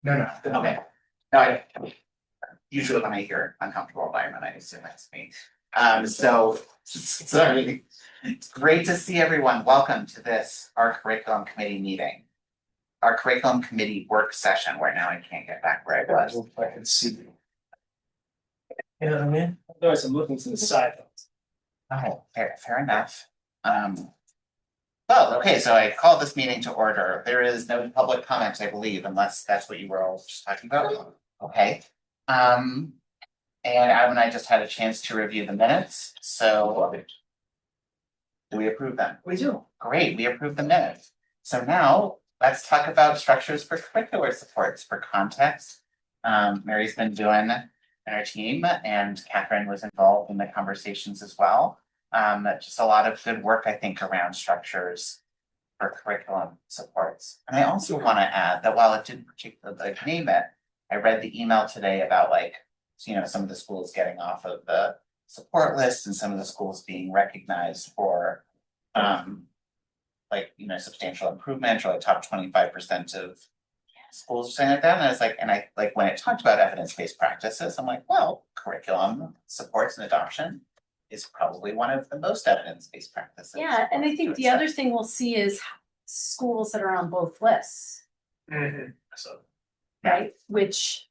No. Okay. No, I usually when I hear uncomfortable environment, I assume that's me. So sorry. It's great to see everyone. Welcome to this, our curriculum committee meeting. Our curriculum committee work session, where now I can't get back where I was. I can see you. You know what I mean? Otherwise, I'm looking to the side. Oh, fair enough. Well, okay, so I called this meeting to order. There is no public comment, I believe, unless that's what you were all just talking about. Okay. And Adam and I just had a chance to review the minutes, so do we approve them? We do. Great, we approve the minutes. So now let's talk about structures for curricular supports. For context, Mary's been doing in our team, and Catherine was involved in the conversations as well. Just a lot of good work, I think, around structures for curriculum supports. And I also want to add that while it didn't particularly name it, I read the email today about some of the schools getting off of the support list and some of the schools being recognized for substantial improvement, or like top 25% of schools or something like that. And I was like, when it talked about evidence-based practices, I'm like, well, curriculum supports and adoption is probably one of the most evidence-based practices. Yeah, and I think the other thing we'll see is schools that are on both lists. Mm-hmm. So, right, which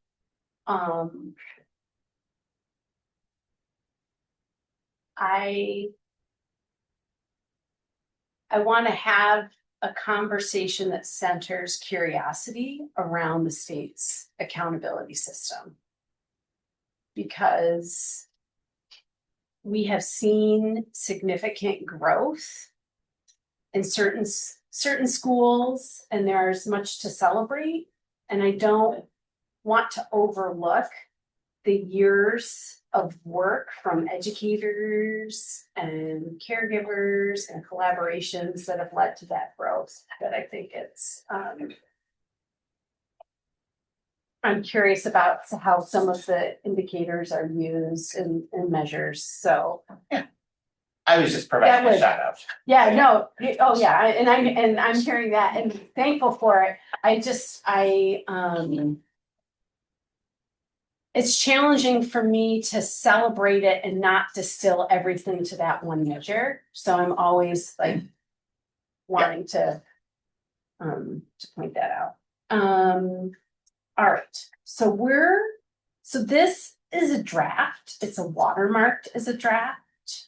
I want to have a conversation that centers curiosity around the state's accountability system, because we have seen significant growth in certain schools, and there's much to celebrate. And I don't want to overlook the years of work from educators and caregivers and collaborations that have led to that growth. But I think it's, I'm curious about how some of the indicators are used and measures. So yeah, I was just providing a shout out. Yeah, no, oh yeah, and I'm hearing that and thankful for it. It's challenging for me to celebrate it and not distill everything to that one measure. So I'm always like wanting to point that out. All right, so this is a draft. It's a watermarked as a draft.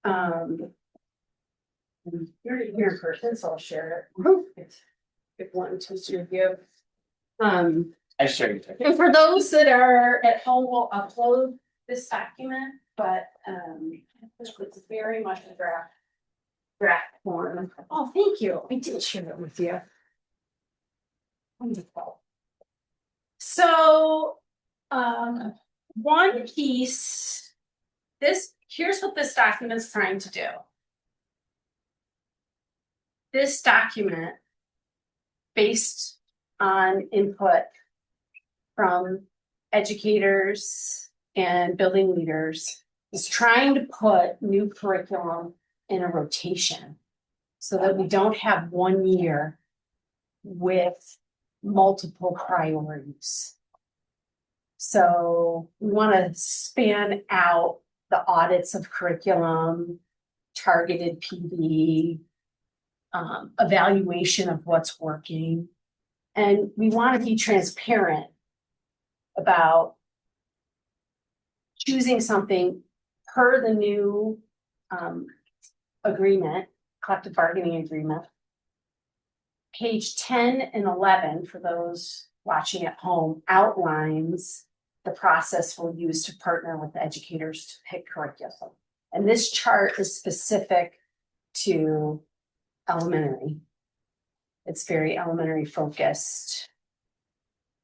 You're here in person, so I'll share it. If one to review. I share you. And for those that are at home, we'll upload this document, but it's very much a draft form. Oh, thank you. I did share it with you. Wonderful. So one piece, here's what this document is trying to do. This document, based on input from educators and building leaders, is trying to put new curriculum in a rotation so that we don't have 1 year with multiple priorities. So we want to span out the audits of curriculum, targeted PD, evaluation of what's working. And we want to be transparent about choosing something per the new agreement, collective bargaining agreement. Page 10 and 11, for those watching at home, outlines the process we'll use to partner with educators to pick curriculum. And this chart is specific to elementary. It's very elementary focused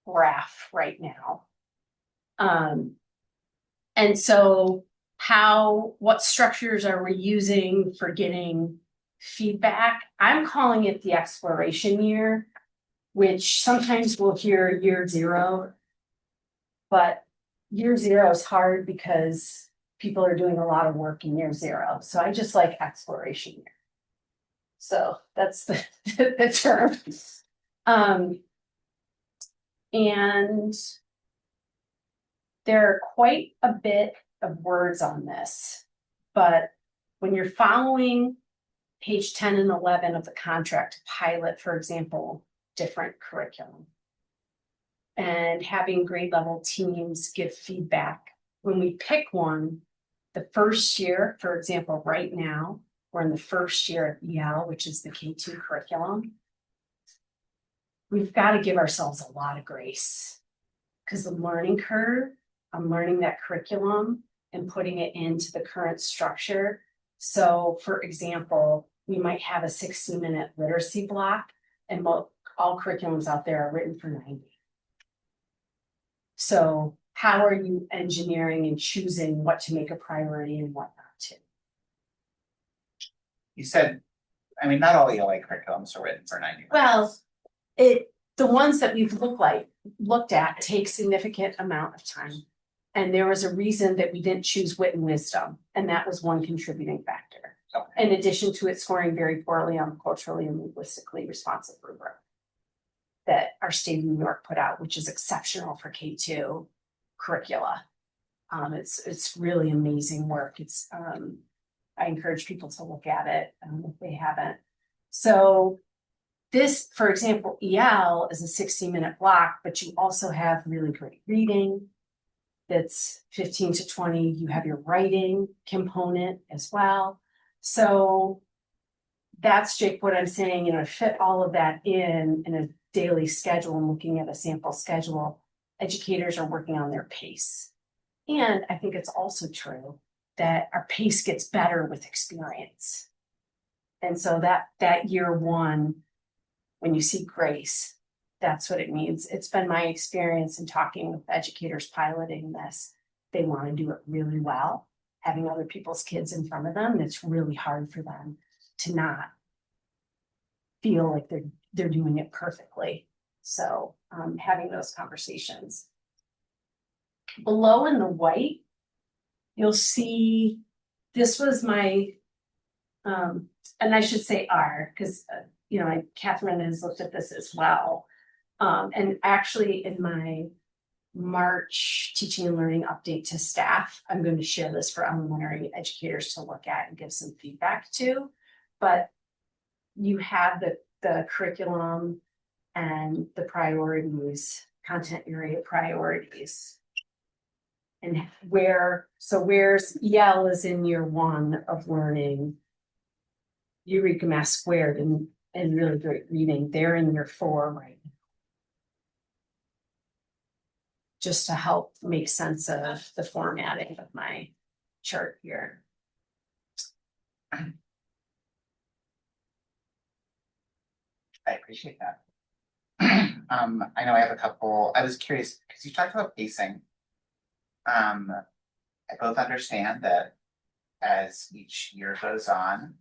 graph right now. And so what structures are we using for getting feedback? I'm calling it the exploration year, which sometimes we'll hear year 0, but year 0 is hard because people are doing a lot of work in year 0. So I just like exploration year. So that's the term. And there are quite a bit of words on this, but when you're following page 10 and 11 of the contract pilot, for example, different curriculum, and having grade level teams give feedback. When we pick one, the first year, for example, right now, we're in the first year of EL, which is the K2 curriculum. We've got to give ourselves a lot of grace because the learning curve, I'm learning that curriculum and putting it into the current structure. So for example, we might have a 60-minute literacy block and all curriculums out there are written for 90. So how are you engineering and choosing what to make a priority and what not to? You said, I mean, not all ELA curriculums are written for 90 minutes. Well, the ones that we've looked at take significant amount of time. And there was a reason that we didn't choose wit and wisdom, and that was one contributing factor. Okay. In addition to it scoring very poorly on the culturally and linguistically responsive rubric that our state of New York put out, which is exceptional for K2 curricula. It's really amazing work. It's I encourage people to look at it if they haven't. So this, for example, EL is a 60-minute block, but you also have really great reading. That's 15 to 20. You have your writing component as well. So that's, Jake, what I'm saying, fit all of that in a daily schedule and looking at a sample schedule. Educators are working on their pace. And I think it's also true that our pace gets better with experience. And so that year one, when you see grace, that's what it means. It's been my experience in talking with educators piloting this. They want to do it really well, having other people's kids in front of them. And it's really hard for them to not feel like they're doing it perfectly. So having those conversations. Below in the white, you'll see this was my, and I should say R, because Catherine has looked at this as well. And actually in my March teaching and learning update to staff, I'm going to share this for elementary educators to look at and give some feedback to. But you have the curriculum and the priorities, content area priorities. And where's EL is in year one of learning, Eureka Math Squared and really great reading. They're in year 4 right now. Just to help make sense of the formatting of my chart here. I appreciate that. I know I have a couple. I was curious because you talked about pacing. I both understand that as each year goes on,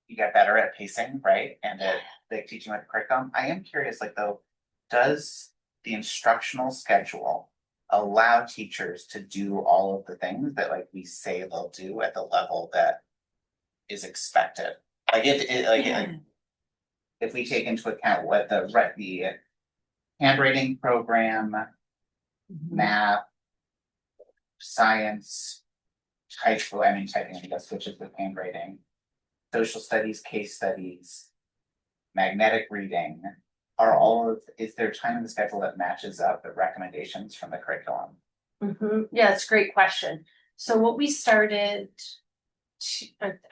you get better at pacing, right? And at like teaching with curriculum. I am curious, though, does the instructional schedule allow teachers to do all of the things that we say they'll do at the level that is expected? If we take into account what the handwriting program, math, science, typing, I guess, which is with handwriting, social studies, case studies, magnetic reading, is there time in the schedule that matches up the recommendations from the curriculum? Yeah, it's a great question. So what we started,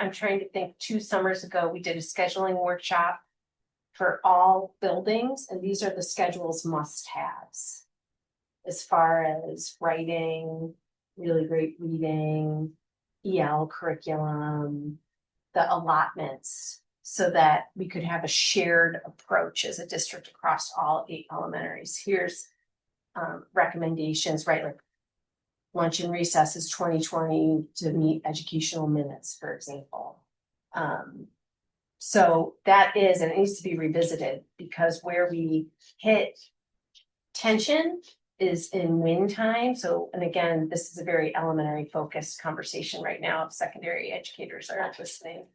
I'm trying to think, 2 summers ago, we did a scheduling workshop for all buildings, and these are the schedule's must-haves as far as writing, really great reading, EL curriculum, the allotments, so that we could have a shared approach as a district across all 8 elementaries. Here's recommendations, right? Like lunch and recess is 2020 to meet educational minutes, for example. So that is, and it needs to be revisited, because where we hit tension is in win time. So, and again, this is a very elementary focused conversation right now. If secondary educators are not listening.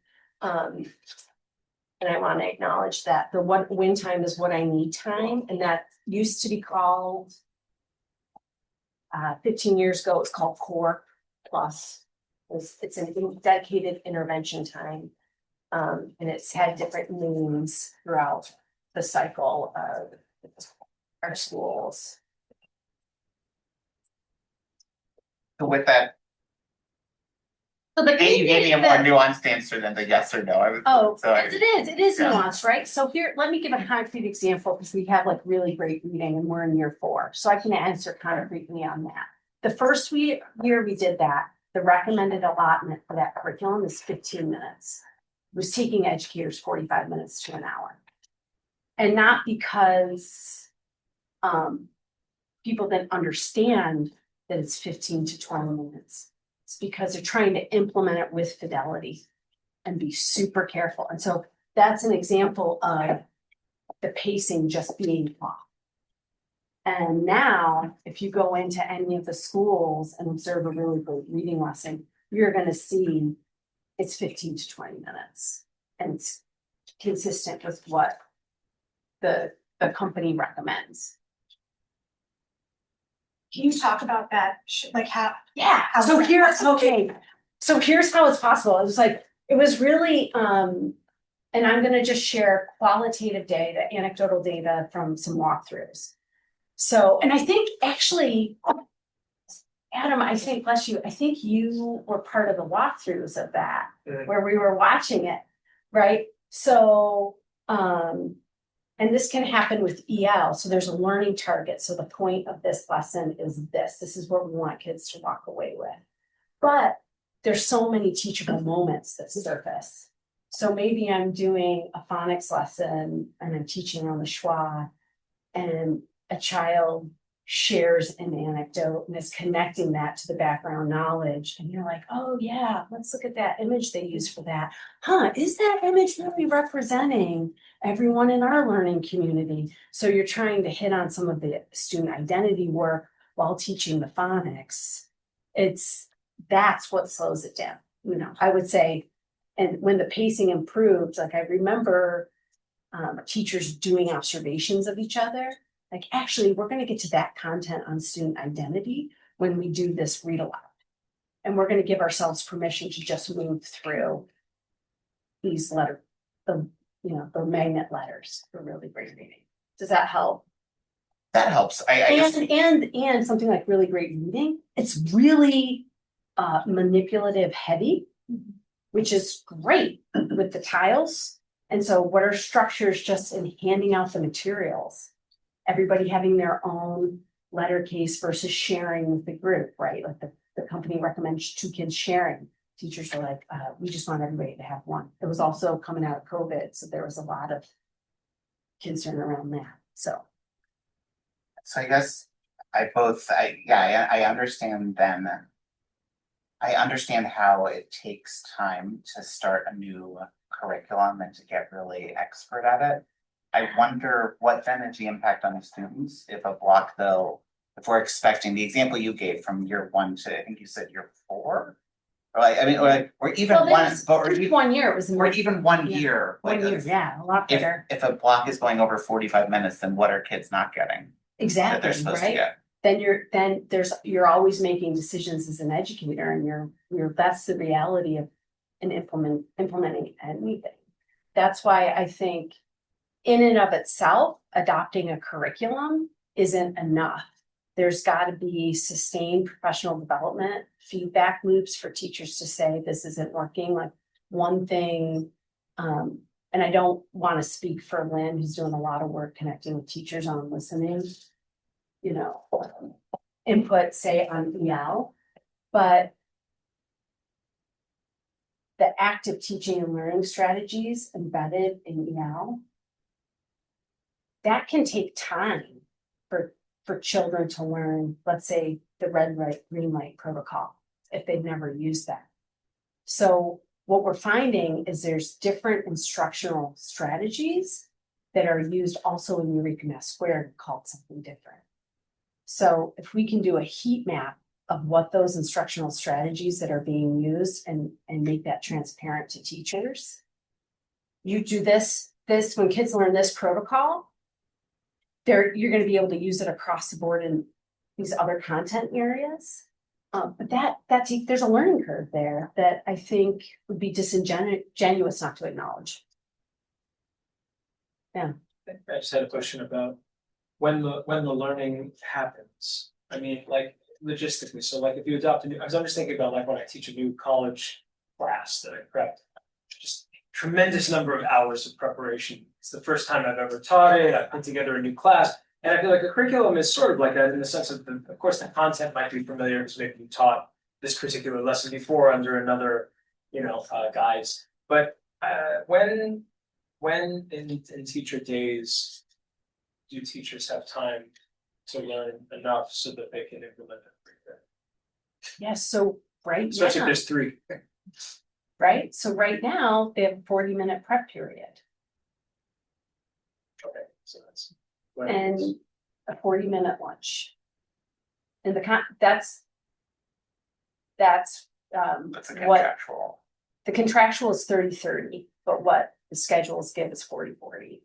And I want to acknowledge that the what win time is what I need time, and that used to be called 15 years ago, it's called Core Plus. It's a dedicated intervention time. And it's had different names throughout the cycle of our schools. So with that, So the you gave me a more nuanced answer than the yes or no. it is Yeah. nuanced, right? So here, let me give a concrete example, because we have like really great reading and we're in year 4. So I can answer concretely on that. The first year we did that, the recommended allotment for that curriculum is 15 minutes. It was taking educators 45 minutes to an hour. And not because people didn't understand that it's 15 to 20 minutes. It's because they're trying to implement it with fidelity and be super careful. And so that's an example of the pacing just being off. And now, if you go into any of the schools and observe a really good reading lesson, you're going to see it's 15 to 20 minutes. And it's consistent with what the company recommends. Can you talk about that? Like how? Yeah. So here's how it's possible. It was really, and I'm gonna just share qualitative data, anecdotal data from some walkthroughs. So, and I think actually, Adam, bless you, I think you were part of the walkthroughs of that, where we were watching it, right? So, and this can happen with EL. So there's a learning target. So the point of this lesson is this. This is what we want kids to walk away with. But there's so many teachable moments that surface. So maybe I'm doing a phonics lesson and I'm teaching on the schwa, and a child shares an anecdote and is connecting that to the background knowledge. And you're like, oh yeah, let's look at that image they use for that. Is that image really representing everyone in our learning community? So you're trying to hit on some of the student identity work while teaching the phonics. That's what slows it down. I would say, and when the pacing improved, like I remember teachers doing observations of each other. Like, actually, we're going to get to that content on student identity when we do this read aloud. And we're going to give ourselves permission to just move through these the magnet letters for really great reading. Does that help? That helps. And something like really great reading, it's really manipulative heavy, which is great with the tiles. And so what are structures just in handing out the materials? Everybody having their own letter case versus sharing with the group, right? Like the company recommends 2 kids sharing. Teachers are like, we just want everybody to have one. It was also coming out of COVID, so there was a lot of concern around that. So I guess I understand then. I understand how it takes time to start a new curriculum and to get really expert at it. I wonder what then is the impact on the students if a block though, if we're expecting the example you gave from year 1 to, I think you said year 4? Or even 1 year it was or even 1 year. 1 year, yeah, a lot better. If a block is going over 45 minutes, then what are kids not getting? Exactly, that they're supposed to right? get? You're always making decisions as an educator, and that's the reality of implementing anything. That's why I think in and of itself, adopting a curriculum isn't enough. There's got to be sustained professional development, feedback loops for teachers to say this isn't working. Like one thing, and I don't want to speak for Lynn, who's doing a lot of work connecting with teachers on listening, input, say on EL, but the active teaching and learning strategies embedded in EL, that can take time for children to learn, let's say, the red light, green light protocol, if they've never used that. So what we're finding is there's different instructional strategies that are used also in Eureka Math Squared called something different. So if we can do a heat map of what those instructional strategies that are being used and make that transparent to teachers, you do this, when kids learn this protocol, you're gonna be able to use it across the board in these other content areas. But there's a learning curve there that I think would be disingenuous not to acknowledge. I just had a question about when the learning happens. I mean, like logistically, so like if you adopt a new, I was just thinking about like when I teach a new college class that I prep, just tremendous number of hours of preparation. It's the first time I've ever taught it. I put together a new class. And I feel like a curriculum is sort of like that in the sense of, of course, the content might be familiar because maybe you taught this particular lesson before under another, guise. But when in teacher days do teachers have time to learn enough so that they can implement it? Yes, so Especially if there's 3. Right, so right now, they have a 40-minute prep period Okay, so that's. and a 40-minute lunch. And that's That's a what contractual. the contractual is 30-30, but what the schedules give is 40-40.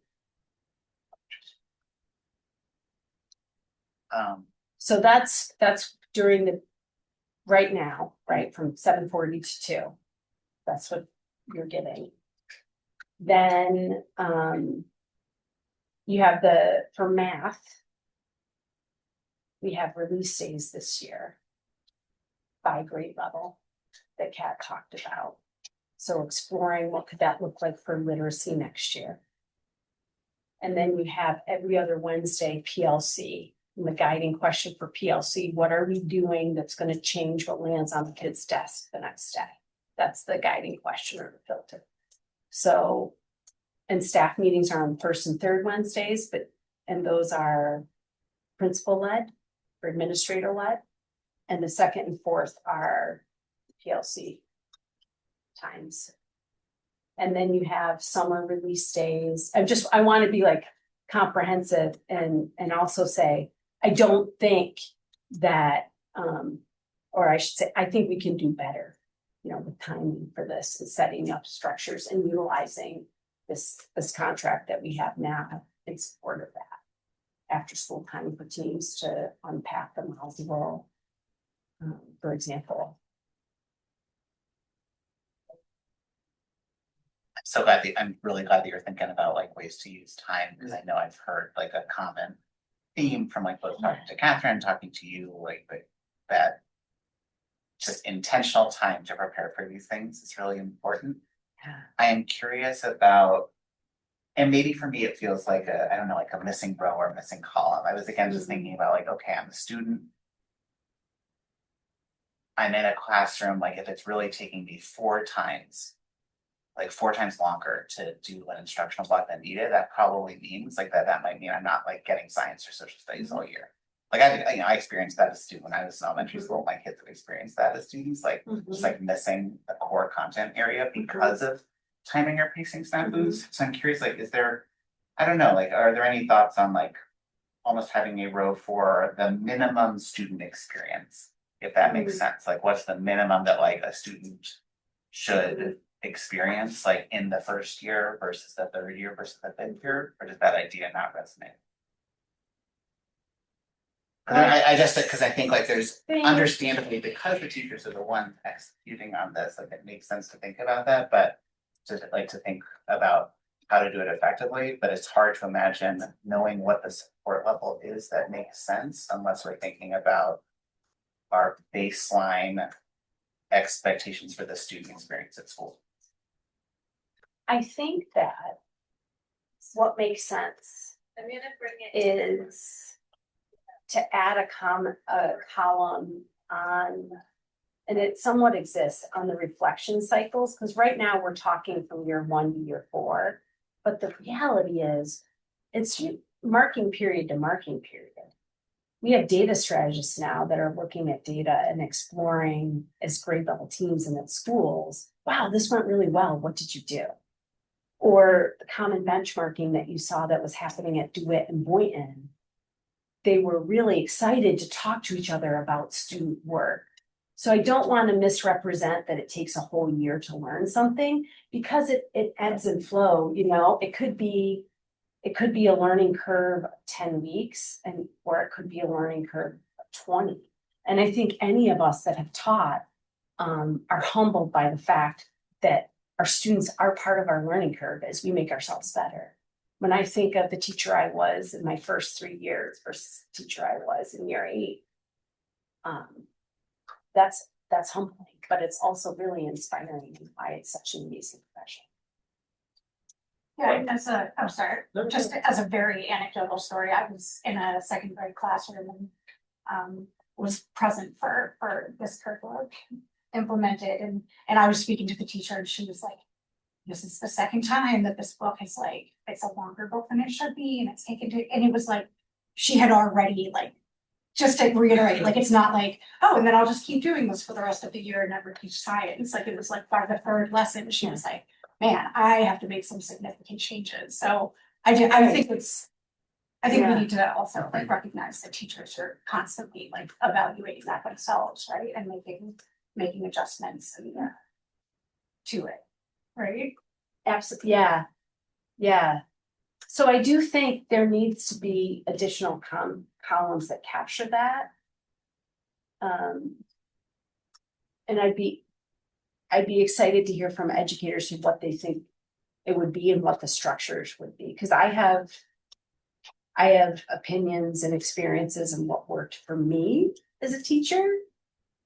So that's during the, right now, right, from 7:40 to 2. That's what you're getting. Then you have for math, we have release days this year by grade level that Kat talked about. So exploring what could that look like for literacy next year. And then you have every other Wednesday PLC. And the guiding question for PLC, what are we doing that's going to change what lands on the kid's desk the next day? That's the guiding question or the filter. So, and staff meetings are on first and third Wednesdays, and those are principal led or administrator led. And the second and fourth are PLC times. And then you have summer release days. I want to be like comprehensive and also say, I don't think that, or I should say, I think we can do better, with timing for this and setting up structures and utilizing this contract that we have now in support of that. After school time for teams to unpack the module, for example. I'm really glad that you're thinking about like ways to use time, because I know I've heard like a common theme from like both talking to Catherine, talking to you, like that just intentional time to prepare for these things is really important. Yeah. I am curious about, and maybe for me it feels like a missing row or a missing column. I was again just thinking about like, okay, I'm a student. I'm in a classroom, like if it's really taking me 4 times longer to do an instructional block than needed, that probably means like that might mean I'm not like getting science or social studies all year. Like I experienced that as a student when I was in elementary school. My kids have experienced that as students, like just like missing the core content area because of timing or pacing snafus. So I'm curious, like, I don't know, like, are there any thoughts on like almost having a row for the minimum student experience, if that makes sense? Like, what's the minimum that like a student should experience, like in the first year versus the third year versus the fifth year, or does that idea not resonate? I just, because I think like there's understandably, because the teachers are the ones executing on this, like it makes sense to think about that, but just like to think about how to do it effectively. But it's hard to imagine knowing what the support level is that makes sense unless we're thinking about our baseline expectations for the student experience at school. I think that what makes sense is to add a column on, and it somewhat exists on the reflection cycles, because right now we're talking from year 1 to year 4, but the reality is it's marking period to marking period. We have data strategists now that are looking at data and exploring as grade level teams and at schools, wow, this went really well, what did you do? Or the common benchmarking that you saw that was happening at DeWitt and Boynton. They were really excited to talk to each other about student work. So I don't want to misrepresent that it takes a whole year to learn something because it ebbs and flow, you know, it could be a learning curve of 10 weeks or it could be a learning curve of 20. And I think any of us that have taught are humbled by the fact that our students are part of our learning curve as we make ourselves better. When I think of the teacher I was in my first 3 years versus the teacher I was in year 8, that's humbling, but it's also really inspiring and why it's such an amazing profession. Yeah, I'm sorry, just as a very anecdotal story, I was in a second grade classroom and was present for this curriculum implemented and I was speaking to the teacher and she was like, this is the second time that this book is like, it's a longer book than it should be and it's taken to, and it was like, she had already like, just to reiterate, like, it's not like, oh, and then I'll just keep doing this for the rest of the year and never teach science. Like, it was like by the third lesson, she was like, man, I have to make some significant changes. So I think we need to also like recognize that teachers are constantly like evaluating that themselves, right? And making adjustments and to it, right? Absolutely, yeah, yeah. So I do think there needs to be additional columns that capture that. And I'd be excited to hear from educators what they think it would be and what the structures would be, because I have opinions and experiences and what worked for me as a teacher.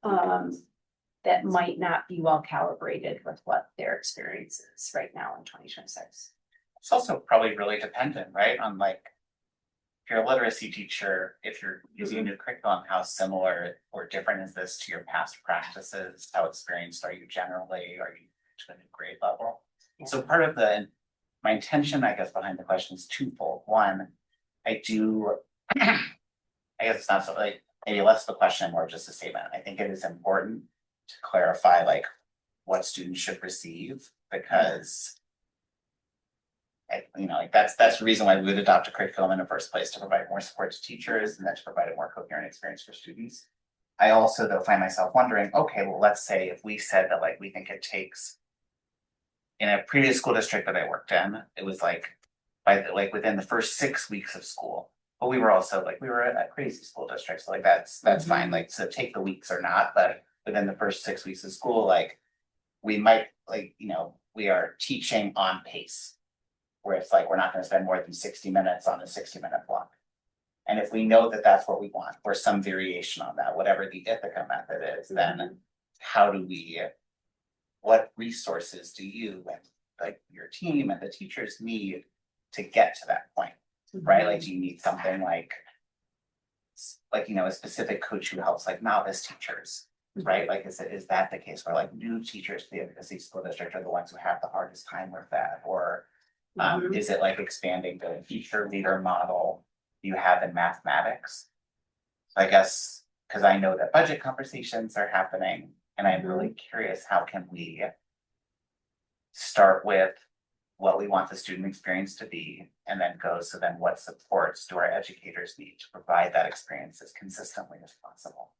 That might not be well calibrated with what their experience is right now in 2026. It's also probably really dependent, right, on like, if you're a literacy teacher, if you're using a new curriculum, how similar or different is this to your past practices? How experienced are you generally? Are you to a new grade level? Yeah. So part of my intention, I guess, behind the question is twofold. One, I guess it's not so like maybe less the question, more just a statement. I think it is important to clarify like what students should receive, because like that's the reason why we would adopt a curriculum in the first place, to provide more support to teachers and then to provide a more coherent experience for students. I also though find myself wondering, okay, well, let's say if we said that like we think it takes, in a previous school district that I worked in, it was like within the first 6 weeks of school. But we were also like, we were a crazy school district, so like that's fine. Like, so take the weeks or not, but within the first 6 weeks of school, like we might like, we are teaching on pace, where it's like, we're not gonna spend more than 60 minutes on a 60-minute block. And if we know that that's what we want, or some variation on that, whatever the Ithaca method is, then what resources do you and like your team and the teachers need to get to that point, right? Like, do you need something like a specific coach who helps like novice teachers, right? Like, is that the case where like new teachers to the Advocacy School District are the ones who have the hardest time with that? Or is it like expanding the teacher leader model you have in mathematics? I guess, because I know that budget conversations are happening, and I'm really curious, how can we start with what we want the student experience to be, and then go, so then what supports do our educators need to provide that experience as consistently as possible?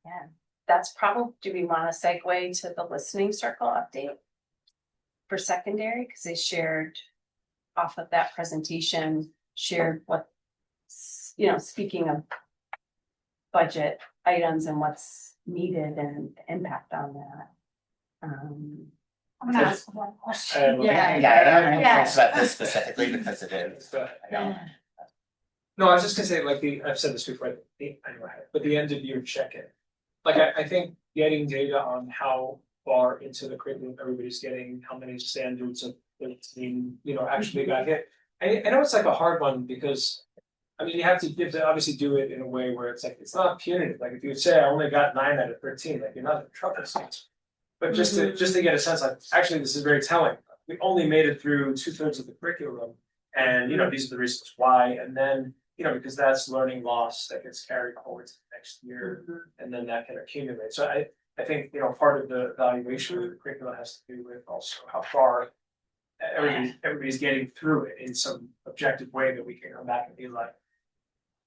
Yeah, that's probably, do we want to segue to the listening circle update for secondary? Because they shared off of that presentation, shared what, speaking of budget items and what's needed and the impact on that. I'm gonna ask one question. I don't answer that this specifically because it is. I don't. No, I was just gonna say, like, I've said this before, but the end of year check-in. Like, I think getting data on how far into the curriculum everybody's getting, how many standards of the team, actually got hit. I know it's like a hard one, because I mean, you have to obviously do it in a way where it's like, it's not punitive. Like, if you say I only got 9 out of 13, like, you're not in trouble. But just to get a sense, like, actually this is very telling. We only made it through 2/3 of the curriculum, and these are the reasons why. And then because that's learning loss that gets carried forward to the next year, and then that can accumulate. So I think part of the evaluation of the curriculum has to do with also how far everybody's getting through it in some objective way that we can come back and be like,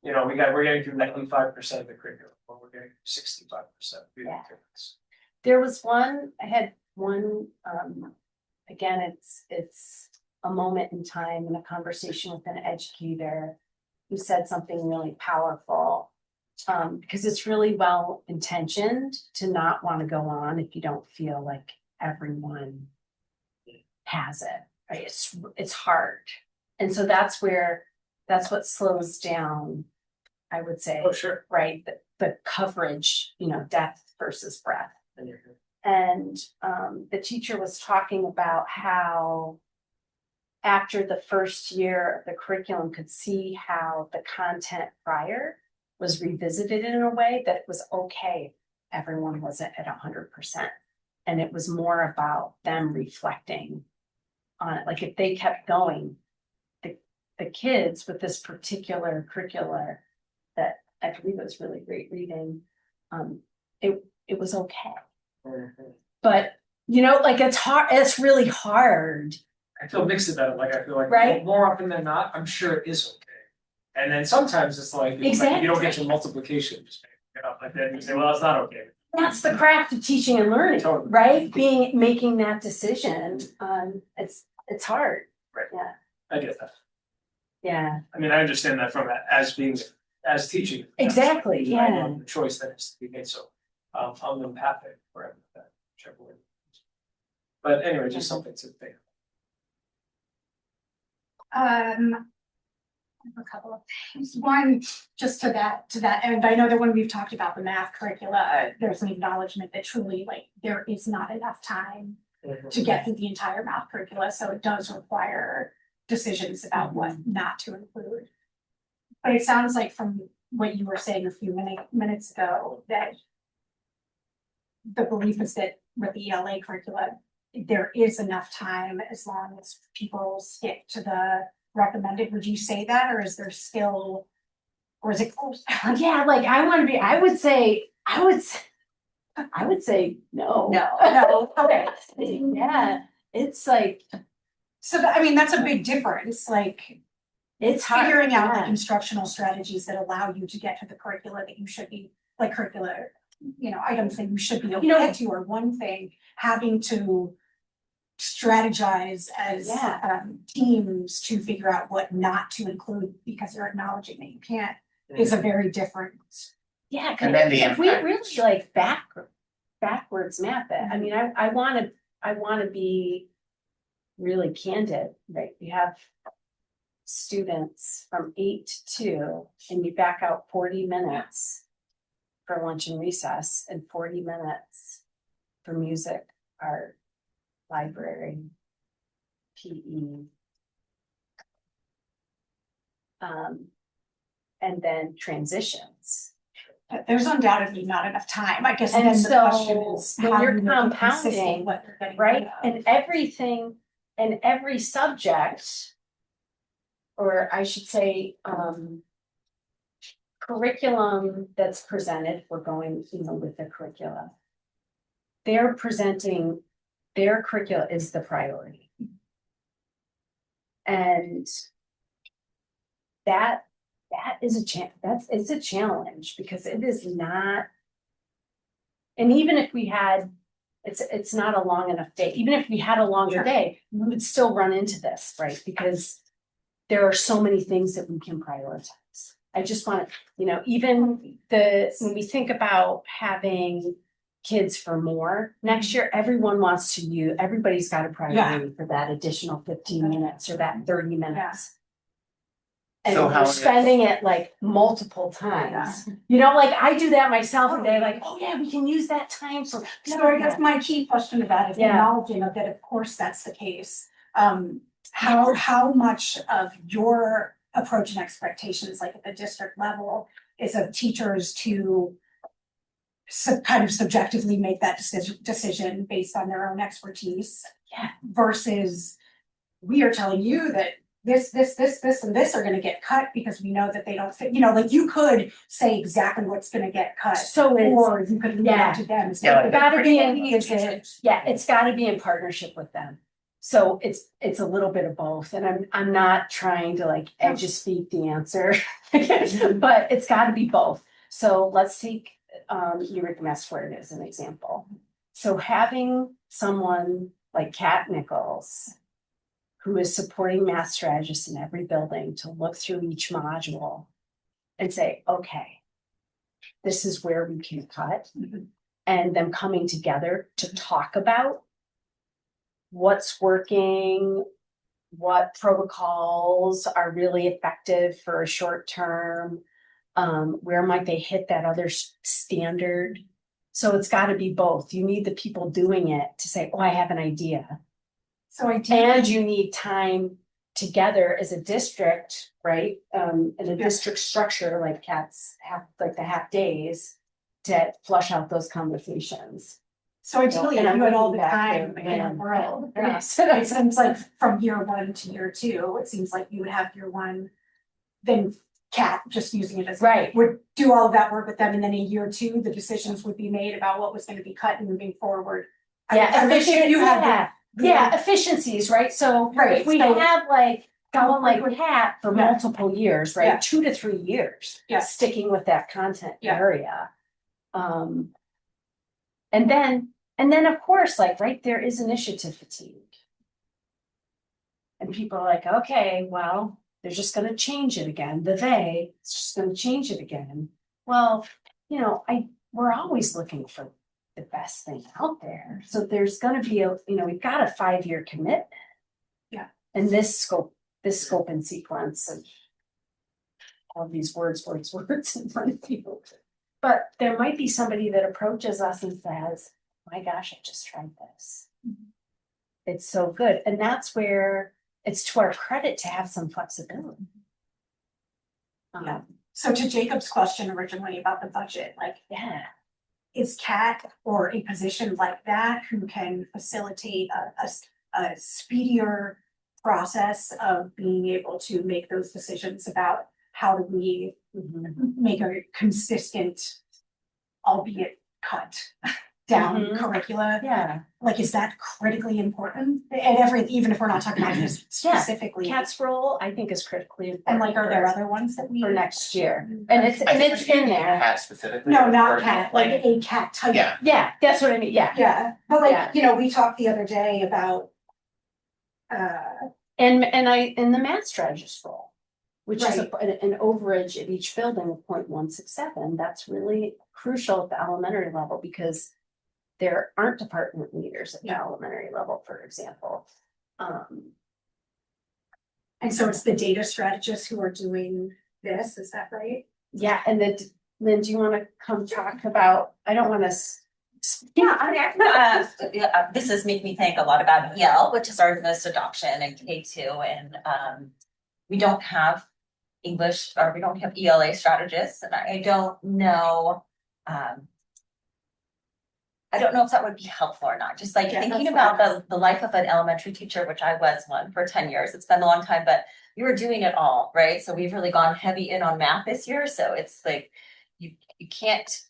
we're getting through 95% of the curriculum, but we're getting 65%. Yeah. There was I had one, again, it's a moment in time in a conversation with an educator who said something really powerful. Because it's really well intentioned to not want to go on if you don't feel like everyone has it, right? It's hard. And so that's what slows down, I would say. Oh, sure. Right, the coverage, depth versus breadth. And you're good. And the teacher was talking about how after the first year of the curriculum could see how the content prior was revisited in a way that it was okay if everyone wasn't at 100%. And it was more about them reflecting on it. Like if they kept going, the kids with this particular curricular that I believe it was really great reading, it was okay. Mm-hmm. But it's hard, it's really hard. I feel mixed about it. I feel like Right? more often than not, I'm sure it is okay. And then sometimes it's like, Exactly. you don't get your multiplication, just make it up like that, and you say, well, it's not okay. That's the craft of teaching and learning, Totally. right? Making that decision, it's hard. Right. Yeah. I get that. Yeah. I mean, I understand that from as teaching. Exactly, I yeah. know the choice that has to be made, so I'm empathic for that, whichever way. But anyway, just something to think. A couple of things. One, just to that end, I know that when we've talked about the math curricula, there's an acknowledgement that truly there is not enough time to get through the entire math curricula, so it does require decisions about what not to include. But it sounds like from what you were saying a few minutes ago that the belief is that with the ELA curricula, there is enough time as long as people stick to the recommended. Would you say that, or is there still, or is it close? Yeah, I would say no. No, okay. Yeah, it's like, So that's a big difference, it's hard. figuring out Yeah. instructional strategies that allow you to get to the curricula that you should be, curricular, items that you should be able to get to are one thing. Having to strategize as teams to figure out what not to include because you're acknowledging that you can't is a very different. Yeah, And then if we really backwards map it, I mean, I wanna be really candid, right? We have students from 8 to 2 and we back out 40 minutes for lunch and recess and 40 minutes for music, art, library, PE. And then transitions. There's undoubtedly not enough time, I guess. And then the so question is when how you're you make it consistent compounding, what you're getting right? rid of. And everything and every subject, or I should say, curriculum that's presented, we're going, with the curricula. They're presenting, their curricula is the priority. And that is it's a challenge because it is not. And even if we had, it's not a long enough day, even if we had a longer day, we would still run into this, right? Because there are so many things that we can prioritize. I just want to, even when we think about having kids for more next year, everyone wants to everybody's got a priority for that additional 15 minutes or that 30 minutes. And So we're spending it multiple times. I do that myself and they're oh yeah, we can use that time for. So I guess my key question to that is acknowledging that of course that's the case. How much of your approach and expectations at the district level is of teachers to kind of subjectively make that decision based on their own expertise versus we are telling you that this, and this are gonna get cut because we know that they don't fit, you could say exactly what's gonna get cut. Or you could leave it to them. So Yeah, it's gotta be it's it's gotta be in partnership with them. So it's a little bit of both, and I'm not trying to like speak the answer, but it's got to be both. So let's take Eureka Mass Ford as an example. So having someone like Kat Nichols, who is supporting math strategists in every building, to look through each module and say, okay, this is where we can cut, and them coming together to talk about what's working, what protocols are really effective for a short term, where might they hit that other standard. So it's got to be both. You need the people doing it to say, oh, I have an idea. So And you need time together as a district, right? In a district structure like Kat's like the half days to flush out those conversations. So ideally, And if I'm you had all looking the back time there, in the yeah. world. Yeah. It seems like from year one to year two, it seems like you would have year one, then Kat, just using it as. Right. Would do all of that work with them, and then in year two, the decisions would be made about what was gonna be cut and moving forward. I wish you had. Yeah, efficiencies, right? So Right, if we so- have like someone like frequent- Kat for Yeah. multiple years, right? Yeah. 2 to 3 years. Yeah. Sticking with that content Yeah. area. And then of course, like, right, there is initiative fatigue. And people are like, okay, well, they're just gonna change it again. It's just gonna change it again. Well, we're always looking for the best thing out there. So there's gonna be we've got a 5-year commitment. Yeah. And this scope and sequence of all these words in front of you. But there might be somebody that approaches us and says, my gosh, I just tried this. It's so good. And that's where it's to our credit to have some flexibility. Yeah. So to Jacob's question originally about the budget, like, Yeah. is Kat or a position like that who can facilitate a speedier process of being able to make those decisions about how do we make a consistent, albeit cut down Mhm. curricula? Yeah. Like, is that critically important? And even if we're not talking about this specifically. Kat's role, I think, is critically important. And like, are there other ones that we? for next year? And it's in there. Cat specifically. No, or not Kat, like a Kat type. Yeah. Yeah, that's what I mean. Yeah. Yeah, but Yeah. like, we talked the other day about. And the math strategist role, which is an overage at each building of 0.167. That's really crucial at the elementary level because there aren't department leaders at the elementary level, for example. And so it's the data strategists who are doing this, is that right? Yeah, and then Lynn, do you want to come talk about? I don't want to. Yeah, this is making me think a lot about EL, which is our newest adoption in K2, and we don't have English or we don't have ELA strategists, and I don't know. I don't know if that would be helpful or not. Just like thinking about the life of an elementary teacher, which I was one for 10 years. It's been a long time, but you were doing it all, right? So we've really gone heavy in on math this year. So it's like you can't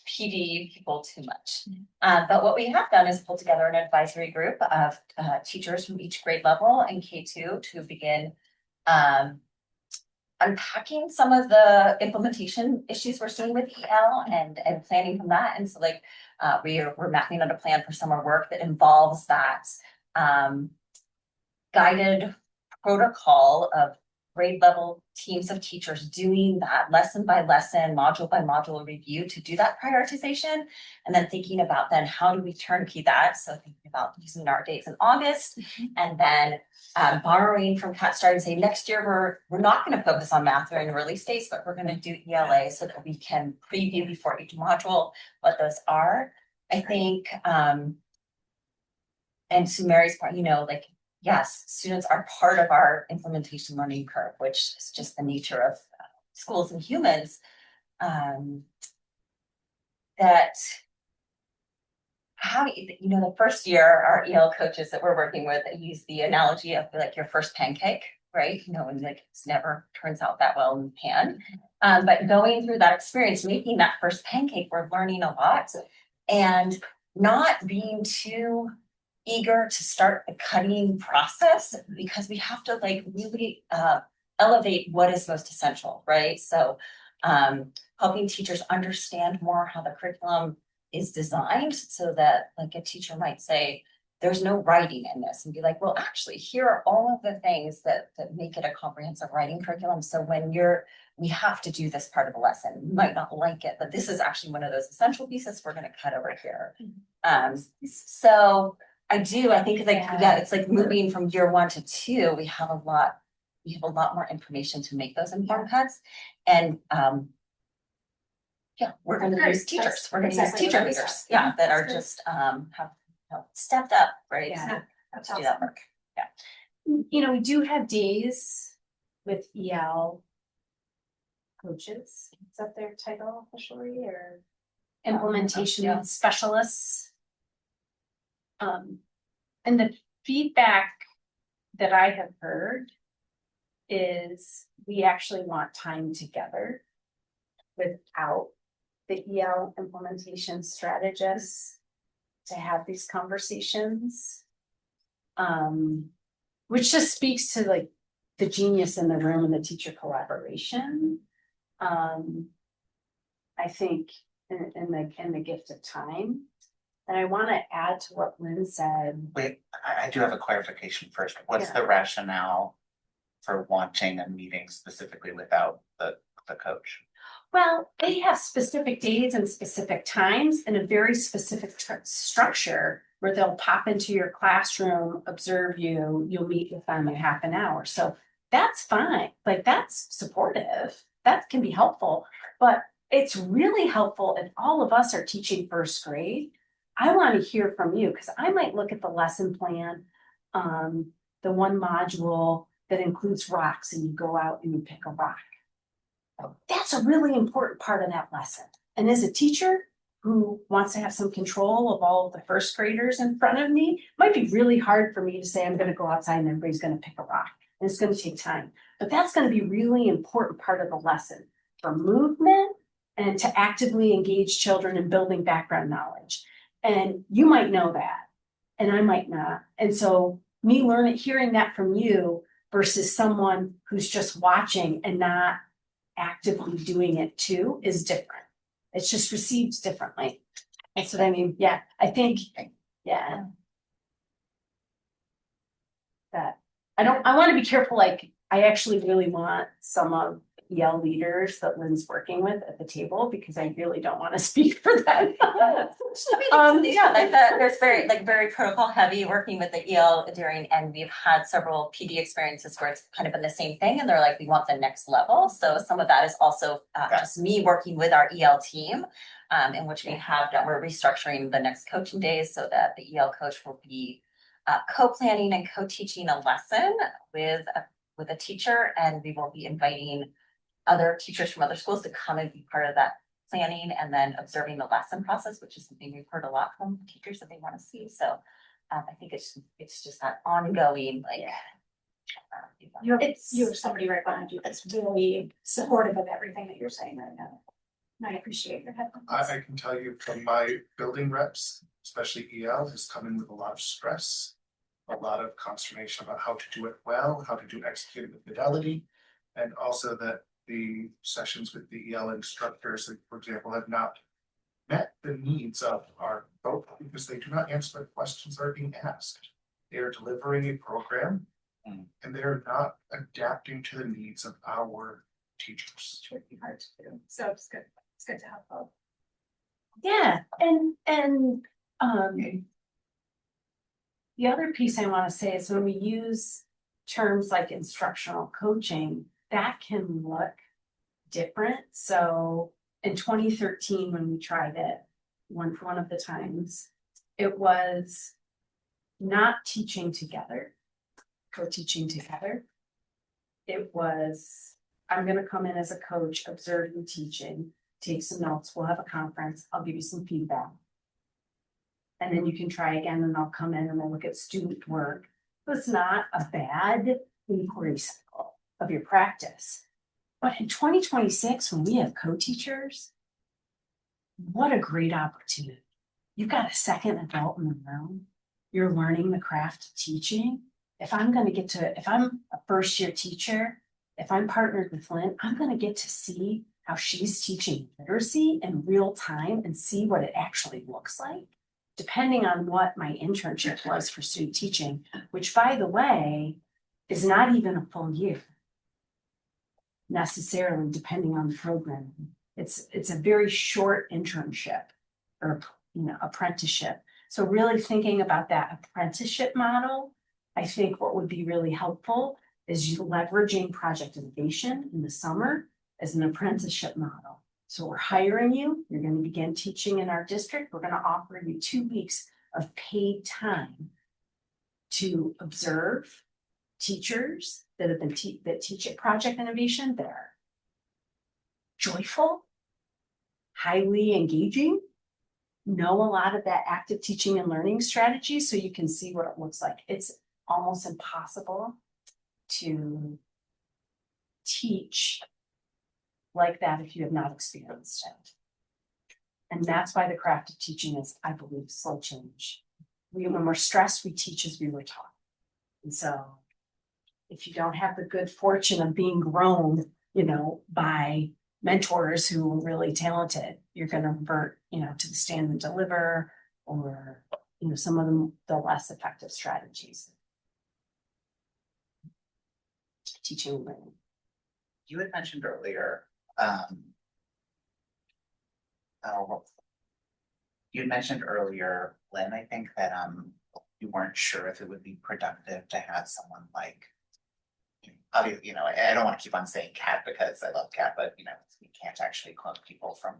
PD people too much. But what we have done is pull together an advisory group of teachers from each grade level in K2 to begin unpacking some of the implementation issues we're seeing with EL and planning from that. And so like we're mapping out a plan for summer work that involves that guided protocol of grade level teams of teachers doing that lesson by lesson, module by module review to do that prioritization. And then thinking about then how do we turnkey that? So thinking about using our dates in August and then borrowing from Cat Start and say next year we're not going to focus on math during the release dates, but we're going to do ELA so that we can preview before each module what those are. I think and to Mary's point, like yes, students are part of our implementation learning curve, which is just the nature of schools and humans. That how the first year our EL coaches that we're working with use the analogy of like your first pancake, right? And like it's never turns out that well in the pan. But going through that experience, making that first pancake, we're learning a lot and not being too eager to start the cutting process because we have to like really elevate what is most essential, right? So helping teachers understand more how the curriculum is designed so that like a teacher might say, there's no writing in this, and be like, well, actually, here are all of the things that make it a comprehensive writing curriculum. So when we have to do this part of the lesson, you might not like it, but this is actually one of those essential pieces we're gonna cut over here. So I think like, yeah, it's like moving from year 1 to 2, we have a lot more information to make those informed cuts. And yeah, we're gonna use teachers, we're gonna use teacher leaders, yeah, that are just have stepped up, right? Yeah. That's To do that work. You know, we do have days with EL coaches. Is that their title officially, or implementation Yeah. specialists? And the feedback that I have heard is we actually want time together without the EL implementation strategists to have these conversations. Which just speaks to like the genius in the room and the teacher collaboration. I think in the gift of time. And I want to add to what Lynn said. Wait, I do have a clarification first. What's the rationale for wanting a meeting specifically without the coach? Well, they have specific days and specific times and a very specific structure where they'll pop into your classroom, observe you, you'll meet with them in half an hour. So that's fine. Like that's supportive. That can be helpful, but it's really helpful if all of us are teaching first grade. I want to hear from you because I might look at the lesson plan, the one module that includes rocks, and you go out and you pick a rock. That's a really important part of that lesson. And as a teacher who wants to have some control of all of the first graders in front of me, it might be really hard for me to say, I'm going to go outside and everybody's going to pick a rock. And it's going to take time. But that's going to be really important part of the lesson for movement and to actively engage children in building background knowledge. And you might know that, and I might not. And so me hearing that from you versus someone who's just watching and not actively doing it too is different. It's just received differently. That's what I mean. Yeah, I think, yeah. That I want to be careful. Like, I actually really want some of EL leaders that Lynn's working with at the table because I really don't want to speak for them. Yeah, like that. There's very protocol heavy working with the EL and we've had several PD experiences where it's kind of been the same thing, and they're like, we want the next level. So some of that is also just me working with our EL team, in which we have that we're restructuring the next coaching days so that the EL coach will be co-planning and co-teaching a lesson with a teacher, and we will be inviting other teachers from other schools to come and be part of that planning and then observing the lesson process, which is something we've heard a lot from teachers that they want to see. So I think it's just that ongoing like. You have somebody right behind you that's really supportive of everything that you're saying right now. And I appreciate your help. I can tell you from my building reps, especially EL, has come in with a lot of stress, a lot of consternation about how to do it well, how to execute it with fidelity, and also that the sessions with the EL instructors, for example, have not met the needs of our folk because they do not answer the questions that are being asked. They are delivering a program and they are not adapting to the needs of our teachers. It would be hard to do. So it's good. It's good to have both. Yeah, and the other piece I want to say is when we use terms like instructional coaching, that can look different. So in 2013, when we tried it, one of the times, it was not teaching together, co-teaching together. It was, I'm going to come in as a coach, observe you teaching, take some notes, we'll have a conference, I'll give you some feedback. And then you can try again, and I'll come in and we'll look at student work. It's not a bad inquiry cycle of your practice. But in 2026, when we have co-teachers, what a great opportunity. You've got a second adult in the room. you're learning the craft of teaching. If I'm a first year teacher, if I'm partnered with Lynn, I'm gonna get to see how she's teaching literacy in real time and see what it actually looks like. Depending on what my internship was for student teaching, which by the way, is not even a full year. Necessarily, depending on the program. It's a very short internship or, apprenticeship. So really thinking about that apprenticeship model, I think what would be really helpful is you leveraging project innovation in the summer as an apprenticeship model. So we're hiring you, you're going to begin teaching in our district. We're going to offer you 2 weeks of paid time to observe teachers that have been that teach at Project Innovation that are joyful, highly engaging, know a lot of that active teaching and learning strategy, so you can see what it looks like. It's almost impossible to teach like that if you have not experienced it. And that's why the craft of teaching is, I believe, slow change. When we're stressed, we teach as we were taught. And so if you don't have the good fortune of being grown, by mentors who are really talented, you're going to revert, to the stand and deliver, or, some of the less effective strategies. Teaching and learning. You had mentioned earlier, Lynn, I think that you weren't sure if it would be productive to have someone like, obviously, I don't want to keep on saying Kat because I love Kat, but we can't actually clone people from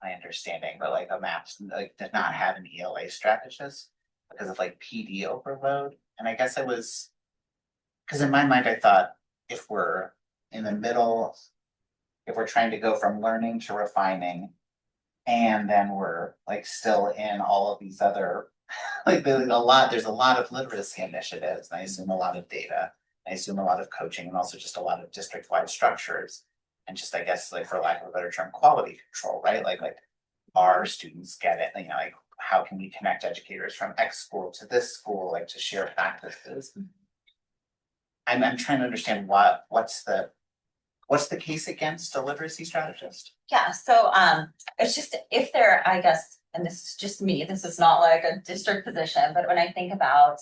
my understanding, but like a MAPS did not have an ELA strategist because of like PD overload. And I guess it was because in my mind I thought if we're in the middle, if we're trying to go from learning to refining, and then we're like still in all of these other there's a lot of literacy initiatives, and I assume a lot of data, I assume a lot of coaching, and also just a lot of district-wide structures, and just I guess like for lack of a better term, quality control, right? Like our students get it, like how can we connect educators from X school to this school, like to share practices? I'm trying to understand what's the case against a literacy strategist? Yeah, so it's just if there, I guess, and this is just me, this is not like a district position, but when I think about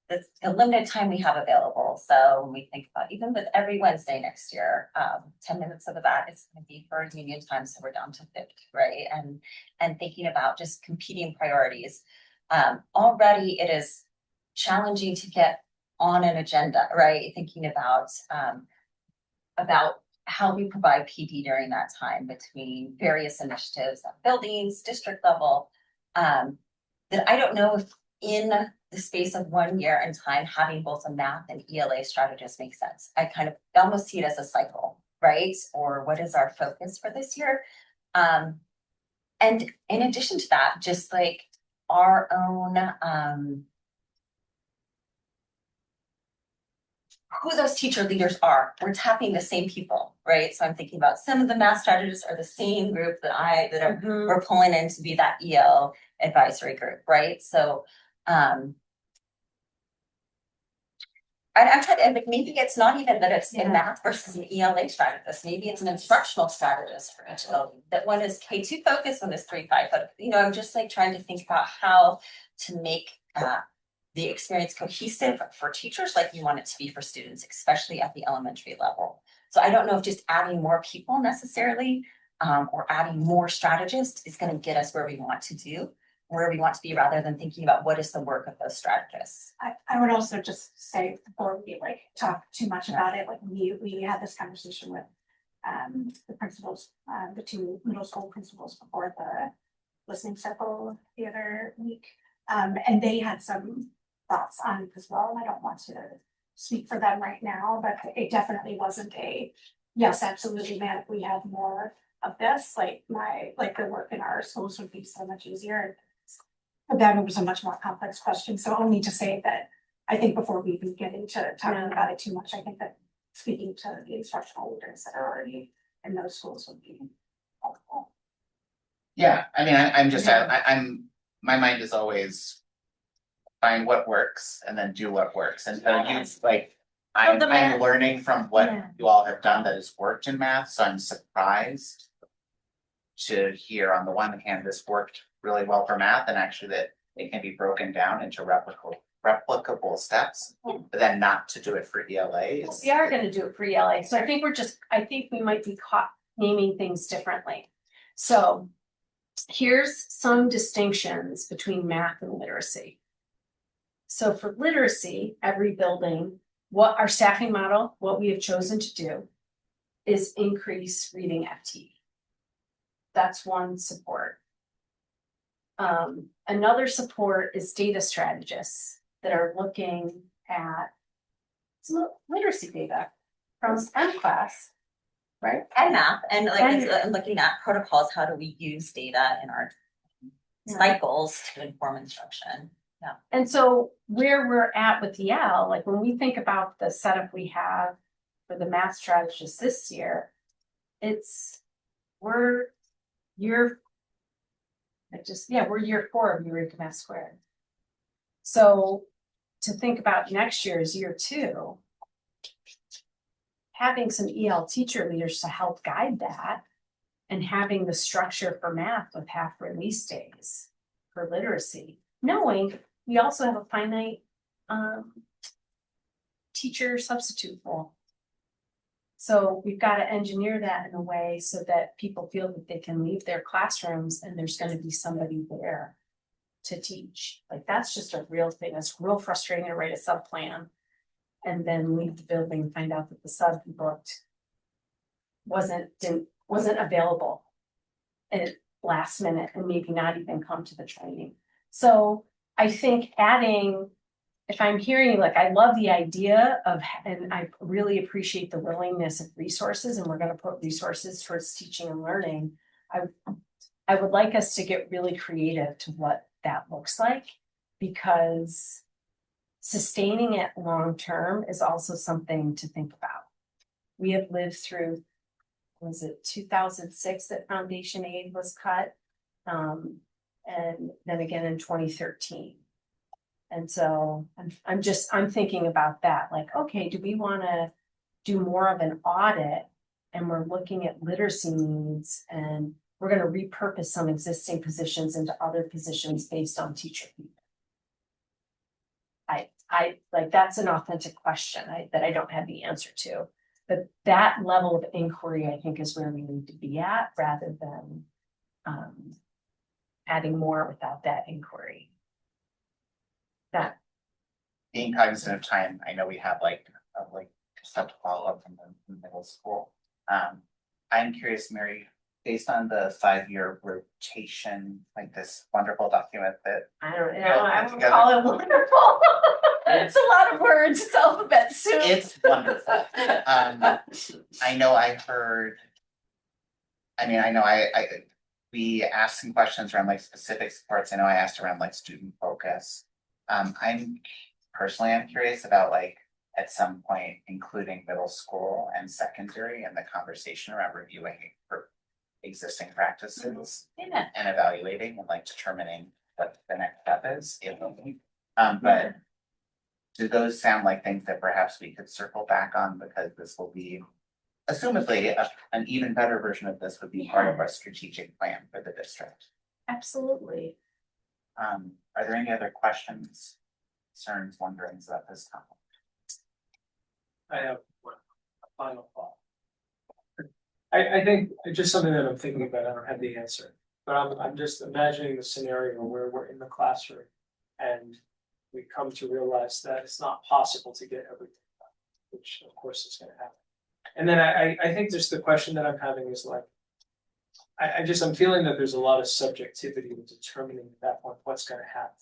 the limited time we have available, so when we think about even with every Wednesday next year, 10 minutes of that is going to be for union time, so we're down to 50, right? And thinking about just competing priorities, already it is challenging to get on an agenda, right? Thinking about how we provide PD during that time between various initiatives at buildings, district level, that I don't know if in the space of 1 year in time, having both a math and ELA strategist makes sense. I kind of almost see it as a cycle, right? Or what is our focus for this year? And in addition to that, just like our own, who those teacher leaders are. We're tapping the same people, right? So I'm thinking about some of the math strategists are the same group we're pulling in to be that EL advisory group, right? So I'm trying to, like, maybe it's not even that it's in math versus an ELA strategist. Maybe it's an instructional strategist for each building. That one is K2 focused, one is 3-5. But I'm just like trying to think about how to make the experience cohesive for teachers like you want it to be for students, especially at the elementary level. So I don't know if just adding more people necessarily or adding more strategists is going to get us where we want to be, rather than thinking about what is the work of those strategists. I would also just say, before we talk too much about it, we had this conversation with the principals, the 2 middle school principals before the listening circle the other week, and they had some thoughts on it as well. And I don't want to speak for them right now, but it definitely wasn't a yes, absolutely, man. If we had more of this, the work in our schools would be so much easier. For them, it was a much more complex question. So only to say that I think before we even get into talking about it too much, I think that speaking to the instructional leaders that are already in those schools would be helpful. Yeah, I mean, I'm just, my mind is always, find what works and then do what works. And so you Yes. like, Of the I'm math. learning from what Yeah. you all have done that has worked in math, so I'm surprised to hear on the one hand, this worked really well for math and actually that it can be broken down into replicable steps, but then not to do it for ELA. We are gonna do it for ELA, so I think we might be caught naming things differently. So here's some distinctions between math and literacy. So for literacy, every building, what our staffing model, what we have chosen to do is increase reading FTE. That's one support. Another support is data strategists that are looking at some literacy data from M-Class, right? And math, and like, And- it's looking at protocols, how do we use data in our Yeah. cycles to inform instruction? And so where we're at with EL, like when we think about the setup we have for the math strategists this year, we're year 4 of Eureka Math Squared. So to think about next year is year 2, having some EL teacher leaders to help guide that and having the structure for math with half release days for literacy, knowing we also have a finite teacher substitute pool. So we've got to engineer that in a way so that people feel that they can leave their classrooms and there's going to be somebody there to teach. Like that's just a real thing. It's real frustrating to write a sub plan and then leave the building and find out that the sub you booked wasn't available at last minute and maybe not even come to the training. So I think adding, if I'm hearing, like, I love the idea of, and I really appreciate the willingness of resources, and we're gonna put resources towards teaching and learning. I would like us to get really creative to what that looks like, because sustaining it long-term is also something to think about. We have lived through, was it 2006 that foundation aid was cut? And then again in 2013. And so I'm thinking about that, like, okay, do we wanna do more of an audit? And we're looking at literacy needs and we're gonna repurpose some existing positions into other positions based on teacher feedback. I like, that's an authentic question that I don't have the answer to. But that level of inquiry, I think, is where we need to be at rather than adding more without that inquiry. That Being cognizant of time, I know we have stuff to follow up from the middle school. I'm curious, Mary, based on the 5-year rotation, like this wonderful document that I don't know, Yeah, I wouldn't together. call it wonderful. It's a lot of words, it's alphabet soup. it's wonderful. I know I heard. We asked some questions around like specific supports. I know I asked around like student focus. I'm curious about like at some point including middle school and secondary in the conversation around reviewing for existing practices Yeah. and evaluating and like determining what the next step is. But do those sound like things that perhaps we could circle back on, because this will be assumedly an even better version of this would be part of our strategic plan for the district. Absolutely. Are there any other questions, concerns, wonderings about this topic? I have a final thought. I think it's just something that I'm thinking about. I don't have the answer, but I'm just imagining the scenario where we're in the classroom and we come to realize that it's not possible to get everything done, which of course is going to happen. And then I think just the question that I'm having is like, I'm feeling that there's a lot of subjectivity in determining at that point what's going to happen.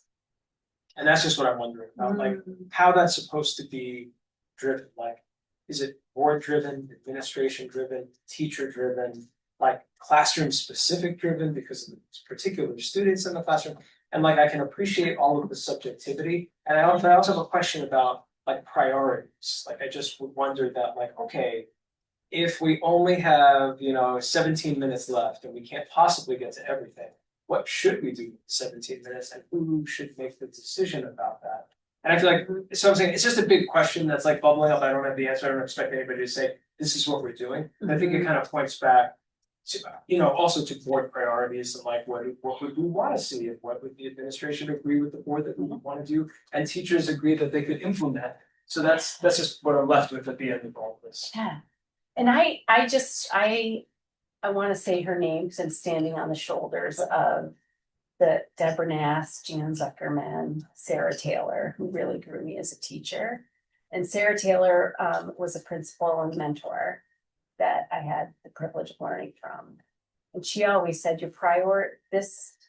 And that's just what I'm wondering about, like how that's supposed to be driven. Like, is it board driven, administration driven, teacher driven, like classroom specific driven because of the particular students in the classroom? And like, I can appreciate all of the subjectivity. And I also have a question about like priorities. Like, I just would wonder that, like, okay, if we only have, 17 minutes left and we can't possibly get to everything, what should we do with 17 minutes and who should make the decision about that? And I feel like, so I'm saying, it's just a big question that's like bubbling up, I don't have the answer, I don't expect anybody to say, this is what we're doing. I think it kind of points back to, also to board priorities and like, what would we wanna see, and what would the administration agree with the board that we would wanna do, and teachers agree that they could implement. So that's just what I'm left with at the end of all this. Yeah. And I wanna say her name, because I'm standing on the shoulders of the Deborah Nass, Jan Zuckerman, Sarah Taylor, who really grew me as a teacher. And Sarah Taylor was a principal and mentor that I had the privilege of learning from. And she always said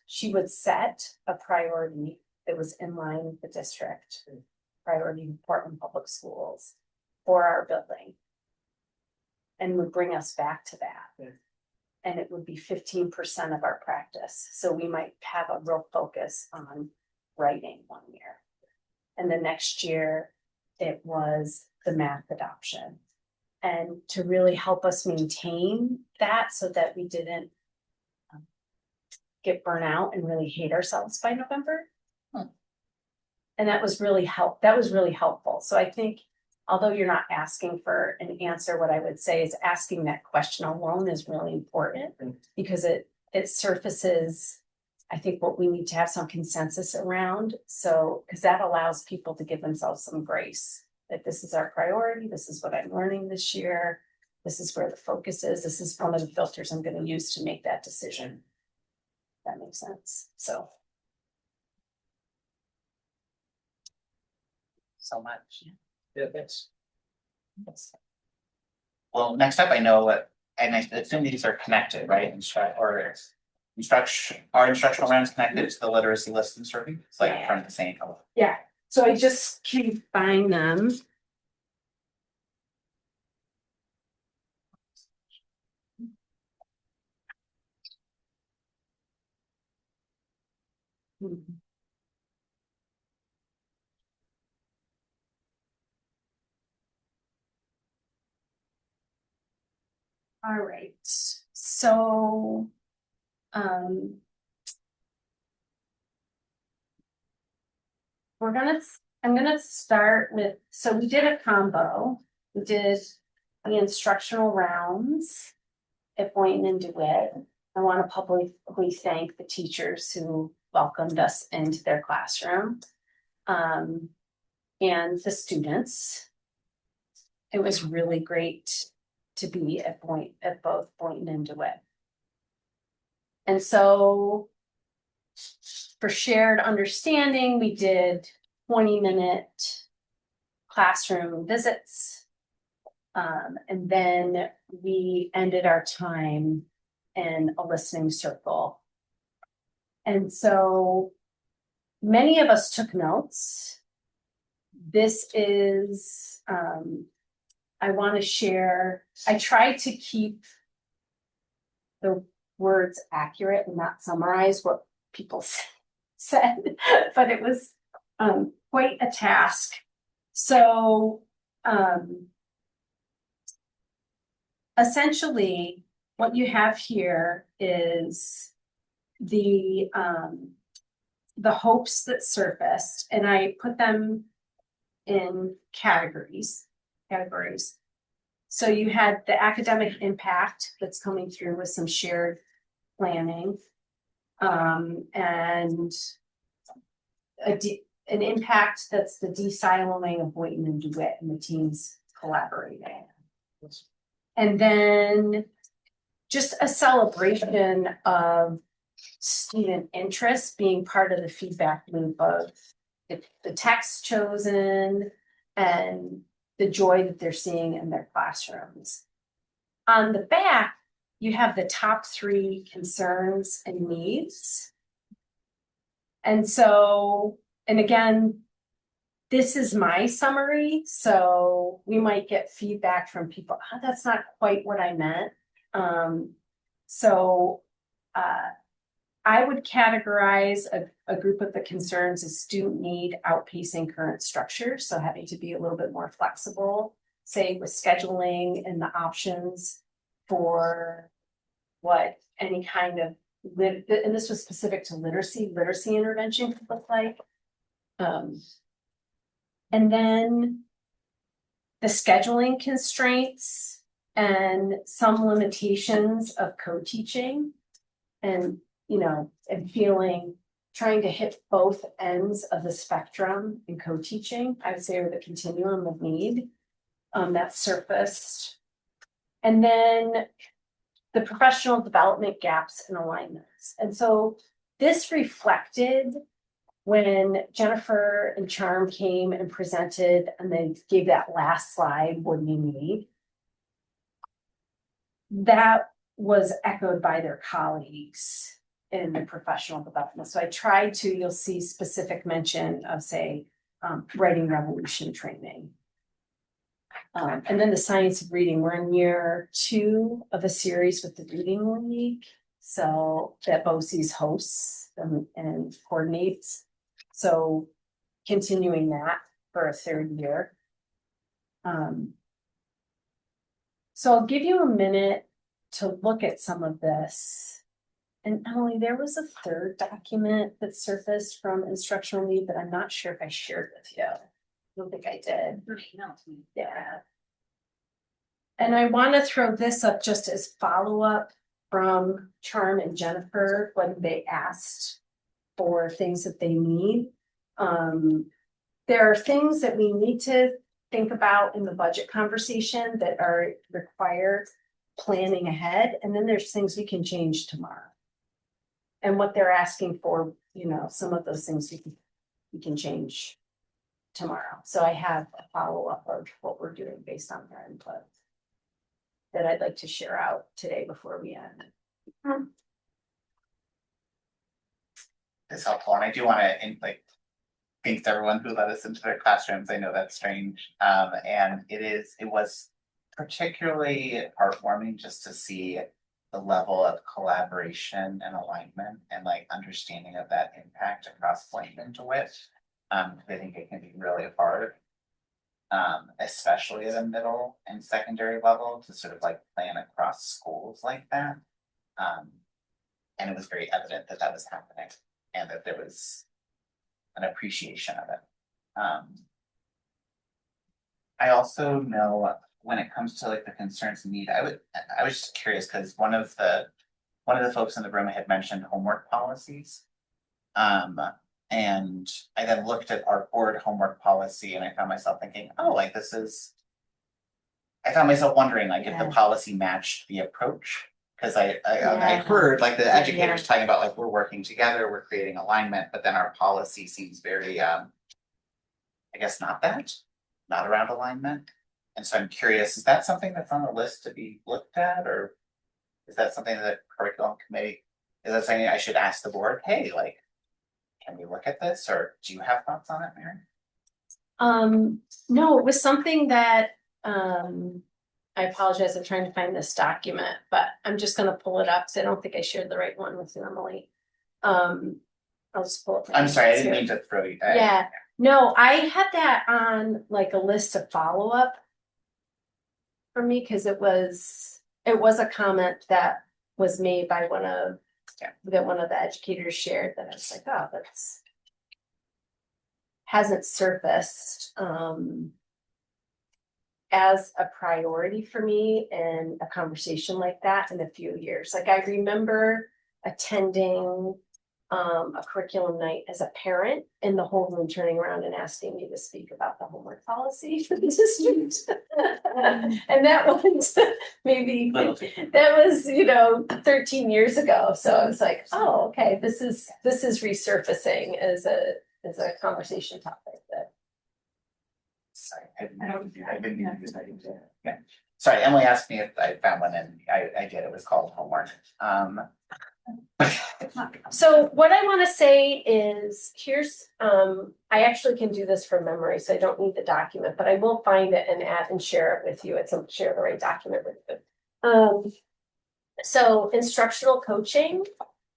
she would set a priority that was in line with the district, priority of Portland Public Schools for our building. And would bring us back to that. Yeah. And it would be 15% of our practice. So we might have a real focus on writing one year. And the next year, it was the math adoption. And to really help us maintain that so that we didn't get burnt out and really hate ourselves by November. And that was really helpful. So I think, although you're not asking for an answer, what I would say is asking that question alone is really important, because it surfaces, I think, what we need to have some consensus around. So, because that allows people to give themselves some grace, that this is our priority, this is what I'm learning this year, this is where the focus is, this is one of the filters I'm going to use to make that decision. That makes sense. So much. Yeah, thanks. Well, next up, I know what, and I assume these are connected, right? Our instructional rounds connected to the literacy listening survey. It's like from the same. yeah, so I just keep buying them. All right, so I'm gonna start with, so we did a combo. We did the instructional rounds at Boynton and DeWitt. I want to publicly thank the teachers who welcomed us into their classroom. And the students. It was really great to be at both Boynton and DeWitt. And so for shared understanding, we did 20-minute classroom visits. And then we ended our time in a listening circle. And so many of us took notes. This is, I want to share, I try to keep the words accurate and not summarize what people said, but it was quite a task. So essentially what you have here is the hopes that surfaced, and I put them in categories. So you had the academic impact that's coming through with some shared planning, and an impact that's the de-siloing of Boynton and DeWitt and the teams collaborating. And then just a celebration of student interest being part of the feedback loop of the text chosen and the joy that they're seeing in their classrooms. On the back, you have the top 3 concerns and needs. And so, and again, this is my summary, so we might get feedback from people, oh, that's not quite what I meant. I would categorize a group of the concerns as student need outpacing current structures, so having to be a little bit more flexible, say with scheduling and the options for what any kind of, and this was specific to literacy intervention could look like. And then the scheduling constraints and some limitations of co-teaching. And, and trying to hit both ends of the spectrum in co-teaching, I would say are the continuum of need that surfaced. And then the professional development gaps and alignments. And so this reflected when Jennifer and Charm came and presented and they gave that last slide, what do you need? That was echoed by their colleagues in the professional development. So I tried to, you'll see specific mention of, say, writing revolution training. And then the science of reading. We're in year 2 of a series with the Reading League. So that BOCES hosts and coordinates. So continuing that for a 3rd year. So I'll give you a minute to look at some of this. And Emily, there was a 3rd document that surfaced from instructional lead, but I'm not sure if I shared with you. I don't think I did. Yeah. And I want to throw this up just as follow-up from Charm and Jennifer when they asked for things that they need. There are things that we need to think about in the budget conversation that are required planning ahead, and then there's things we can change tomorrow. And what they're asking for, some of those things we can change tomorrow. So I have a follow-up of what we're doing based on their input that I'd like to share out today before we end. It's helpful, and I do want to thanks to everyone who let us into their classrooms. I know that's strange, and it was particularly heartwarming just to see the level of collaboration and alignment and understanding of that impact across Blaine and DeWitt. I think it can be really hard, especially at a middle and secondary level, to sort of plan across schools like that. And it was very evident that that was happening and that there was an appreciation of it. I also know when it comes to the concerns and need, I was just curious because one of the folks in the room had mentioned homework policies. And I then looked at our board homework policy and I found myself thinking, I found myself wondering if the policy matched the approach. Because I heard the educators talking about we're working together, we're creating alignment, but then our policy seems very I guess not around alignment. And so I'm curious, is that something that's on the list to be looked at, or is that something that the curriculum committee, is that something I should ask the board, hey, can we look at this, or do you have thoughts on it, Mary? No, it was something that I apologize, I'm trying to find this document, but I'm just gonna pull it up because I don't think I shared the right one with you, Emily. I'll just pull it. I'm sorry, I didn't mean to throw you. Yeah, no, I had that on a list of follow-up for me because it was a comment that was made by one of the educators shared that I was like, oh, that's hasn't surfaced as a priority for me in a conversation like that in a few years. I remember attending a curriculum night as a parent and the whole room turning around and asking me to speak about the homework policy for the district. And that was maybe, that was, 13 years ago. So I was like, oh, okay, this is resurfacing as a conversation topic that. Sorry, I didn't mean to use that. Yeah. Sorry, Emily asked me if I found one and I did, it was called homework. So what I want to say is here's I actually can do this from memory, so I don't need the document, but I will find it and add and share it with you. Share the right document with you. So instructional coaching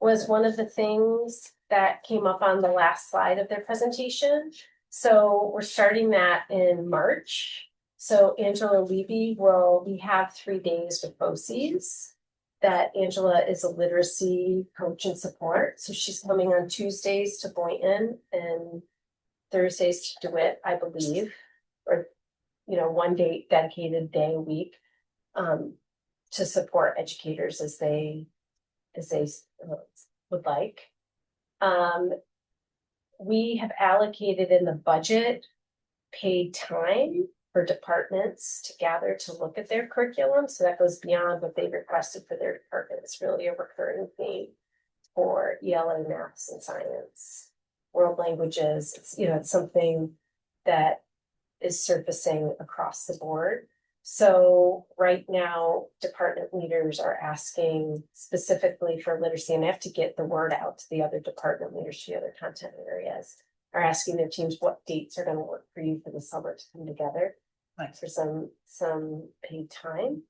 was one of the things that came up on the last slide of their presentation. So we're starting that in March. So Angela Levy we have 3 days with BOCES. That Angela is a literacy coach and support. So she's coming on Tuesdays to Boynton and Thursdays to do it, I believe, or, one day, dedicated day a week. To support educators as they would like. We have allocated in the budget paid time for departments to gather to look at their curriculum, so that goes beyond what they requested for their department. It's really a recurring theme for ELA, maths and science, world languages. It's something that is surfacing across the board. So right now, department leaders are asking specifically for literacy, and they have to get the word out to the other department leaders, to the other content areas, are asking their teams what dates are going to work for you for the summer to come together for some paid time.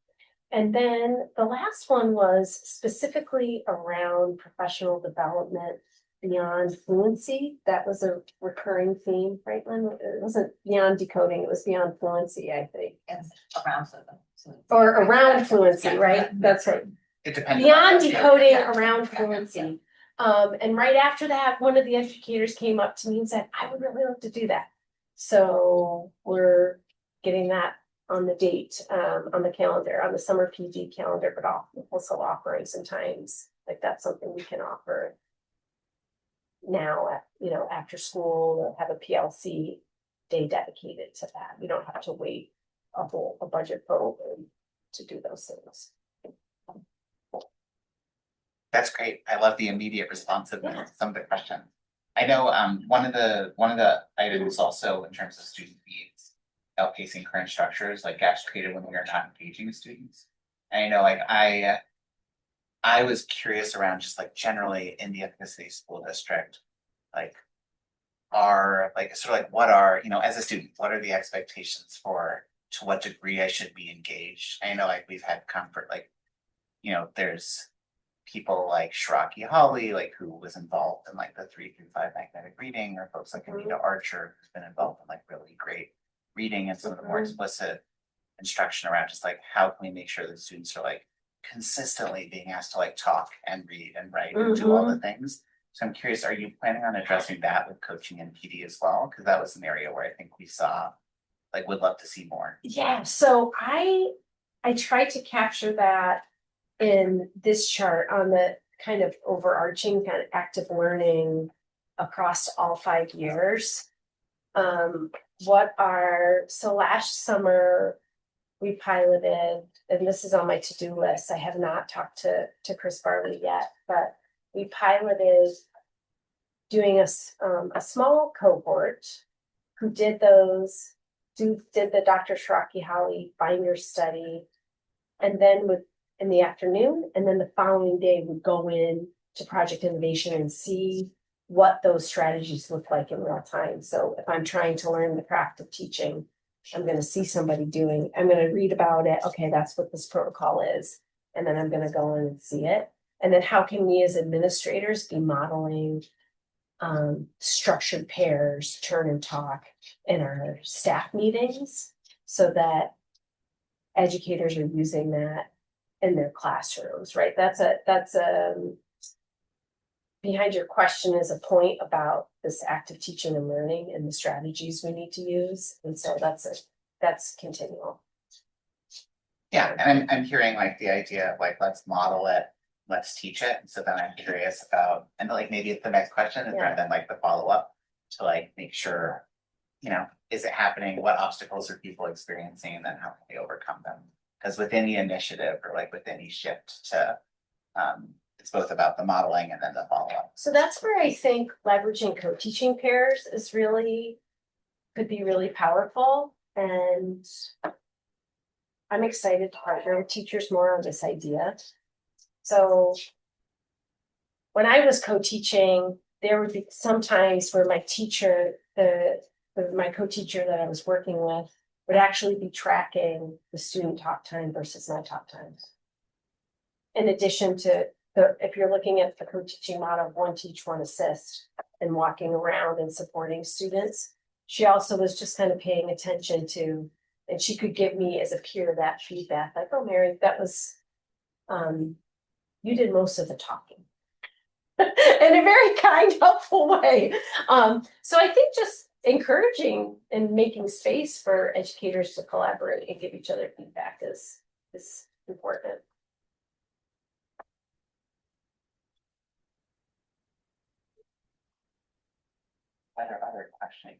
And then the last one was specifically around professional development beyond fluency. That was a recurring theme, right, Lynn? It wasn't beyond decoding, it was beyond fluency, I think. And around so. Or around fluency, right? That's right. It depends. Beyond decoding, around fluency. And right after that, one of the educators came up to me and said, I would really love to do that. So we're getting that on the date, on the calendar, on the summer PG calendar, but also offering sometimes, like that's something we can offer now, after school, have a PLC day dedicated to that. We don't have to wait a budget vote to do those things. That's great. I love the immediate responsiveness to some of the questions. I know one of the items also in terms of student needs, outpacing current structures, like gaps created when we are not engaging students. And I know I was curious around just like generally in the Ithaca City School District, what are, as a student, what are the expectations for to what degree I should be engaged? I know we've had comfort, there's people like Shiraki Holly, who was involved in the 3 through 5 magnetic reading, or folks like Anita Archer, who's been involved in really great reading and some of the more explicit instruction around just how can we make sure that students are consistently being asked to talk and read and write and do all the things. So I'm curious, are you planning on addressing that with coaching and PD as well? Because that was an area where I think we saw, would love to see more. Yeah, so I tried to capture that in this chart on the kind of overarching kind of active learning across all 5 years. So last summer we piloted, and this is on my to-do list. I have not talked to Chris Barley yet, but we piloted doing a small cohort who did the Dr. Shiraki Holly binder study, and then in the afternoon, and then the following day would go in to Project Innovation and see what those strategies look like in real time. So if I'm trying to learn the craft of teaching, I'm going to see somebody I'm going to read about it. Okay, that's what this protocol is. And then I'm going to go in and see it. And then how can we as administrators be modeling structured pairs, turn and talk in our staff meetings so that educators are using that in their classrooms, right? That's behind your question is a point about this active teaching and learning and the strategies we need to use. And so that's continual. Yeah, and I'm hearing the idea of let's model it, let's teach it. And so then I'm curious about, and maybe it's the next question, and then the follow-up to make sure, is it happening? What obstacles are people experiencing? And then how can we overcome them? Because within the initiative or with any shift to it's both about the modeling and then the follow-up. So that's where I think leveraging co-teaching pairs could be really powerful. And I'm excited to partner with teachers more on this idea. So when I was co-teaching, there would be some times where my teacher, my co-teacher that I was working with, would actually be tracking the student talk time versus my talk times. In addition to if you're looking at the co-teaching model of one teach, one assist, and walking around and supporting students, she also was just kind of paying attention to, and she could give me as a peer that feedback, oh, Mary, that was, you did most of the talking. In a very kind, helpful way. So I think just encouraging and making space for educators to collaborate and give each other feedback is important. Other questioning.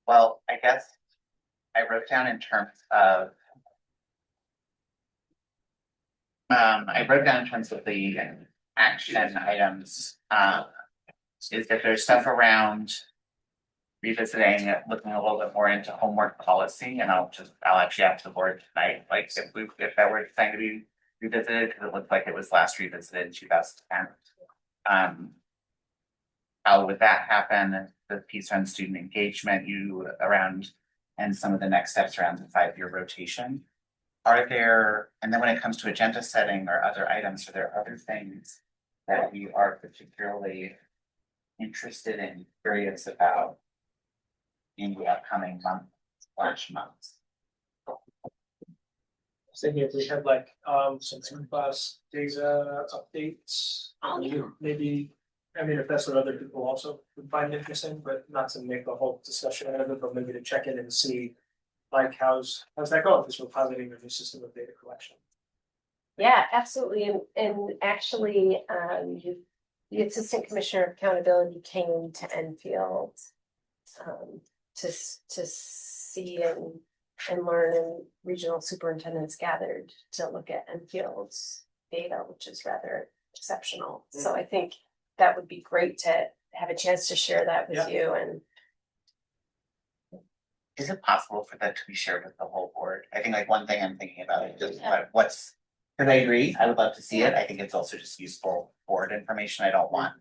Well, I guess I wrote down in terms of the action items, is that there's stuff around revisiting, looking a little bit more into homework policy, and I'll actually ask the board tonight, like if that were going to be revisited, because it looked like it was last revisited in 2010. How would that happen? The piece on student engagement, and some of the next steps around the 5-year rotation. Are there, and then when it comes to agenda setting or other items, are there other things that we are particularly interested in, curious about in the upcoming months? Thinking if we had like some class data updates, maybe, I mean, if that's what other people also would find interesting, but not to make a whole discussion out of it, but maybe to check in and see like how's that going, because we're piloting a new system of data collection. Yeah, absolutely. And actually, the Assistant Commissioner of Accountability came to Enfield to see and learn, and regional superintendents gathered to look at Enfield's data, which is rather exceptional. So I think that would be great to have a chance to share that with you. And is it possible for that to be shared with the whole board? I think like one thing I'm thinking about is because I agree, I would love to see it. I think it's also just useful board information. I don't want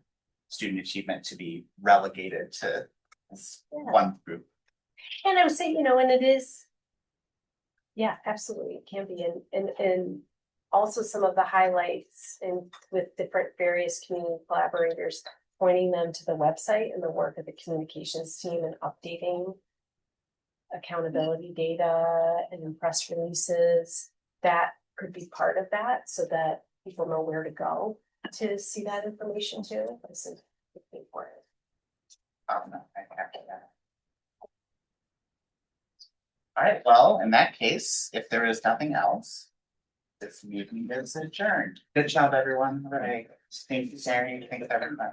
student achievement to be relegated to this one group. And I would say, and it is, yeah, absolutely, it can be, and also some of the highlights and with different various community collaborators, pointing them to the website and the work of the communications team and updating accountability data and press releases, that could be part of that, so that people know where to go to see that information too. This is important. All right, well, in that case, if there is nothing else, this meeting is adjourned. Good job, everyone. All right. Thank you, Sarah. Thank you, everyone.